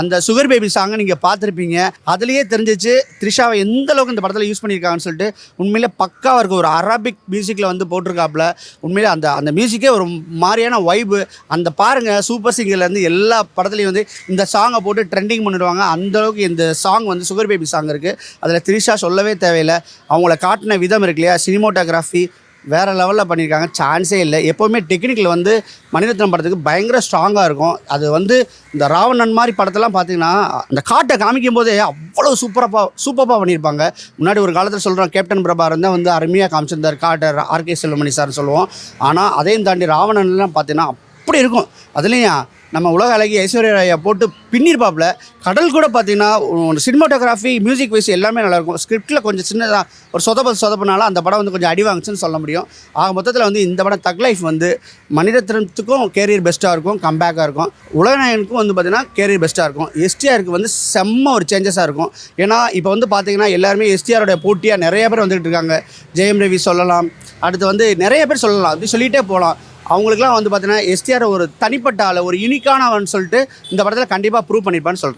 அந்த sugar baby சாங்கை நீங்கள் பார்த்துருப்பீங்க. அதுலேயே தெரிஞ்சிச்சு த்ரிஷாவை எந்த அளவுக்கு இந்த படத்தில் யூஸ் பண்ணியிருக்காங்கன்னு சொல்லிட்டு. உண்மையிலே பக்காவாக இருக்கும். ஒரு அரபிக் மியூசிக்கில் வந்து போட்டிருக்காப்புல. உண்மையிலே அந்த மியூசிக்கே ஒரு மாதிரியான வைபு. அந்த பாருங்கள், சூப்பர் சிங்கர்லேருந்து எல்லா படத்துலையும் வந்து இந்த சாங்கை போட்டு ட்ரெண்டிங் பண்ணிடுவாங்க. அந்தளவுக்கு இந்த சாங் வந்து சுகர் பேபி சாங் இருக்குது. அதில் த்ரிஷா சொல்லவே தேவையில்லை. அவங்கள காட்டின விதம் இருக்கு இல்லையா, சினிமோட்டோகிராஃபி வேறு லெவலில் பண்ணியிருக்காங்க. சான்ஸே இல்லை. எப்போவுமே டெக்னிக்கில் வந்து மணிரத்னம் படத்துக்கு பயங்கர ஸ்ட்ராங்காக இருக்கும். அது வந்து இந்த ராவணன் மாதிரி படத்தெல்லாம் பார்த்தீங்கன்னா அந்த காட்டை காமிக்கும் போதே அவ்வளோ சூப்பராக பண்ணியிருப்பாங்க. முன்னாடி ஒரு காலத்தில் சொல்கிறோம், கேப்டன் பிரபாரன் தான் வந்து அருமையாக காமிச்சிருந்தார் காட்டை, ஆர்கே செல்வமணி சார் சொல்லுவோம். ஆனால் அதையும் தாண்டி ராவணன்லாம் பார்த்தீங்கன்னா அப்படி இருக்கும். அதுலேயும் நம்ம உலக அழகி ஐஸ்வர்யா ராயை போட்டு பின்னிருப்பாப்புல. கடல் கூட பார்த்தீங்கன்னா சினிமாட்டோகிராஃபி, மியூசிக் வைஸ் எல்லாமே நல்லாயிருக்கும். ஸ்கிரிப்டில் கொஞ்சம் சின்னதாக ஒரு சொதப்பினால அந்த படம் வந்து கொஞ்சம் அடி வாங்குச்சுன்னு சொல்ல முடியும். ஆக மொத்தத்தில் வந்து இந்த படம் தக் லைஃப் வந்து மணிரத்னத்துக்கும் கேரியர் பெஸ்ட்டாக இருக்கும், கம்பேக்காக இருக்கும். உலகநாயகனுக்கும் வந்து பார்த்திங்கன்னா கேரியர் பெஸ்ட்டாக இருக்கும். எஸ்டிஆருக்கு வந்து செம்ம ஒரு சேஞ்சஸாக இருக்கும். ஏன்னா இப்போ வந்து பார்த்திங்கன்னா எல்லாருமே எஸ்டிஆரோடைய போட்டியாக நிறைய பேர் வந்துகிட்டு இருக்காங்க. ஜெயம் ரவி சொல்லலாம், அடுத்து வந்து நிறைய பேர் சொல்லலாம், அப்படி சொல்லிகிட்டே போகலாம். அவங்களுக்குலாம் வந்து பார்த்தீங்கன்னா எஸ்டிஆர் ஒரு தனிப்பட்ட ஆள், ஒரு யூனிக்கானவன் சொல்லிட்டு இந்த படத்தில் கண்டிப்பாக ப்ரூவ் பண்ணியிருப்பான்னு சொல்கிறேன்.